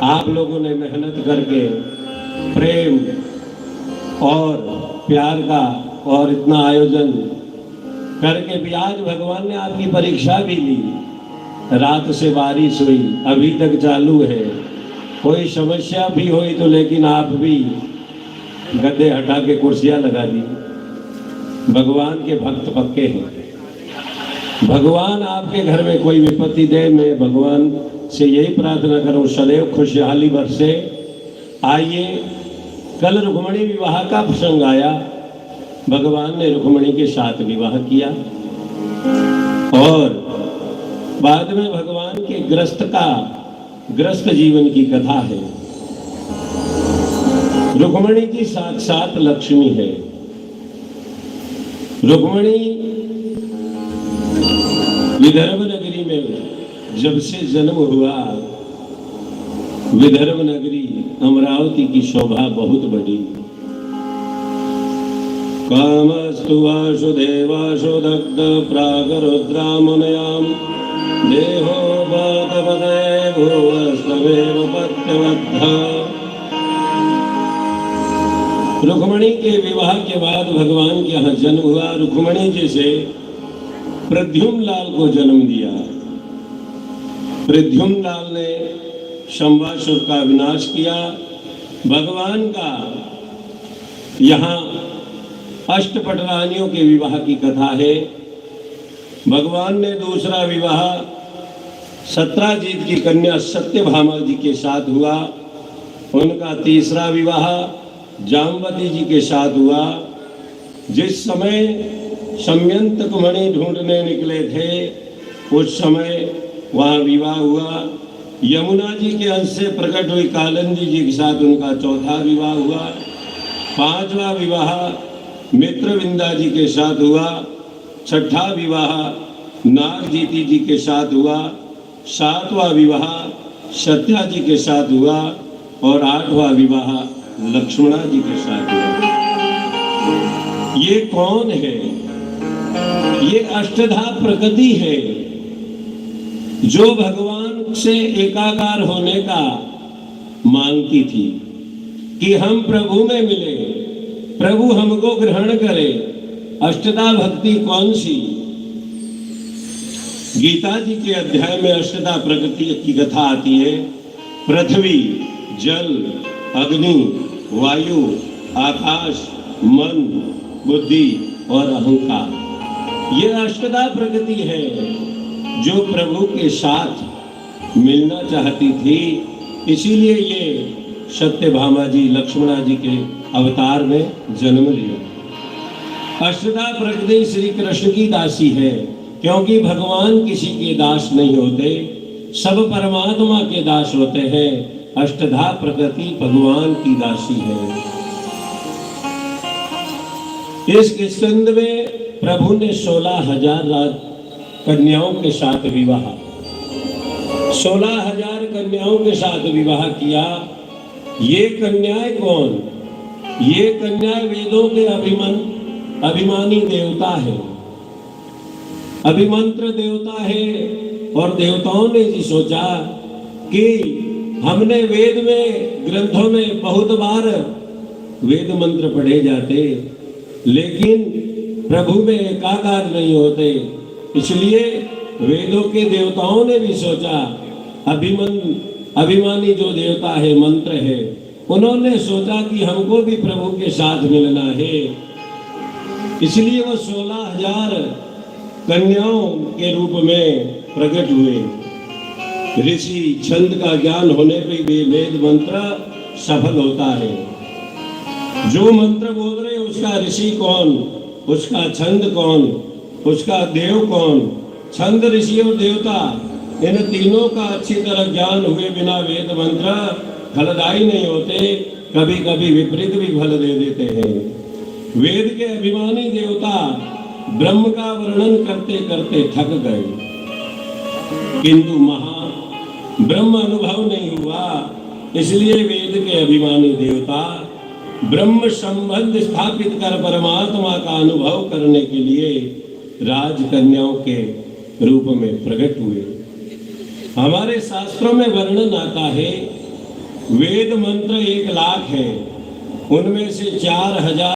आप लोगों ने मेहनत करके प्रेम और प्यार का और इतना आयोजन करके भी आज भगवान ने आपकी परीक्षा भी ली। रात से बारिश हुई, अभी तक चालू है। कोई समस्या भी हुई तो लेकिन आप भी गद्दे हटा के कुर्सियां लगा दी। भगवान के भक्त पक्के हैं। भगवान आपके घर में कोई विपत्ति दे, मैं भगवान से यही प्रार्थना करूं सदैव खुशहाली बरसे। आइए, कल रुक्मणी विवाह का प्रसंग आया। भगवान ने रुक्मणी के साथ विवाह किया और बाद में भगवान के ग्रस्त जीवन की कथा है। रुक्मणी की साक्षात लक्ष्मी है। रुक्मणी विदर्भ नगरी में जब से जन्म हुआ, विदर्भ नगरी अमरावती की शोभा बहुत बढ़ी। कामस्तु वासुदेवासु दग्ध प्रागरुद्रामुनयाम देहो बतपदे भुवस्तमेव पत्यवद्धा। रुक्मणी के विवाह के बाद भगवान के यहाँ जन्म हुआ। रुक्मणी जी से प्रद्युम्न लाल को जन्म दिया। प्रद्युम्न लाल ने शंबासुर का विनाश किया। भगवान का यहाँ अष्टपट रानियों के विवाह की कथा है। भगवान ने दूसरा विवाह सत्राजीत की कन्या सत्यभामा जी के साथ हुआ। उनका तीसरा विवाह जामवती जी के साथ हुआ। जिस समय समयंतक मणि ढूंढने निकले थे उस समय वहाँ विवाह हुआ। यमुना जी के अंश से प्रकट हुई कालिंदी जी के साथ उनका चौथा विवाह हुआ। पांचवा विवाह मित्रविंदा जी के साथ हुआ। छठा विवाह नागजीती जी के साथ हुआ। सातवां विवाह सत्या जी के साथ हुआ और आठवां विवाह लक्ष्मणा जी के साथ हुआ। ये कौन है? ये अष्टधा प्रकृति है जो भगवान से एकाकार होने का मांगती थी कि हम प्रभु में मिले, प्रभु हमको ग्रहण करे। अष्टधा भक्ति कौन सी? गीता जी के अध्याय में अष्टधा प्रकृति की कथा आती है। पृथ्वी, जल, अग्नि, वायु, आकाश, मन, बुद्धि और अहंकार, ये अष्टधा प्रकृति है जो प्रभु के साथ मिलना चाहती थी। इसीलिए ये सत्यभामा जी लक्ष्मणा जी के अवतार में जन्म लिया। अष्टधा प्रकृति श्री कृष्ण की दासी है, क्योंकि भगवान किसी के दास नहीं होते, सब परमात्मा के दास होते हैं। अष्टधा प्रकृति भगवान की दासी है। इस स्कंद में प्रभु ने 16,000 कन्याओं के साथ विवाह 16,000 कन्याओं के साथ विवाह किया। ये कन्याएं कौन? ये कन्याएं वेदों के अभिमानी देवता है, अभिमंत्र देवता है। और देवताओं ने जी सोचा कि हमने वेद में ग्रंथों में बहुत बार वेद मंत्र पढ़े जाते, लेकिन प्रभु में एकाकार नहीं होते। इसलिए वेदों के देवताओं ने भी सोचा, अभिमानी जो देवता है, मंत्र है, उन्होंने सोचा कि हमको भी प्रभु के साथ मिलना है। इसलिए वो 16,000 कन्याओं के रूप में प्रकट हुए। ऋषि छंद का ज्ञान होने पे भी वेद मंत्र सफल होता है। जो मंत्र बोल रहे उसका ऋषि कौन, उसका छंद कौन, उसका देव कौन? छंद, ऋषि और देवता, इन तीनों का अच्छी तरह ज्ञान हुए बिना वेद मंत्र फलदायी नहीं होते, कभी कभी विपरीत भी फल दे देते हैं। वेद के अभिमानी देवता ब्रह्म का वर्णन करते करते थक गए, किंतु ब्रह्म अनुभव नहीं हुआ। इसलिए वेद के अभिमानी देवता ब्रह्म संबंध स्थापित कर परमात्मा का अनुभव करने के लिए राजकन्याओं के रूप में प्रकट हुए। हमारे शास्त्रों में वर्णन आता है वेद मंत्र 1 लाख है, उनमें से 4000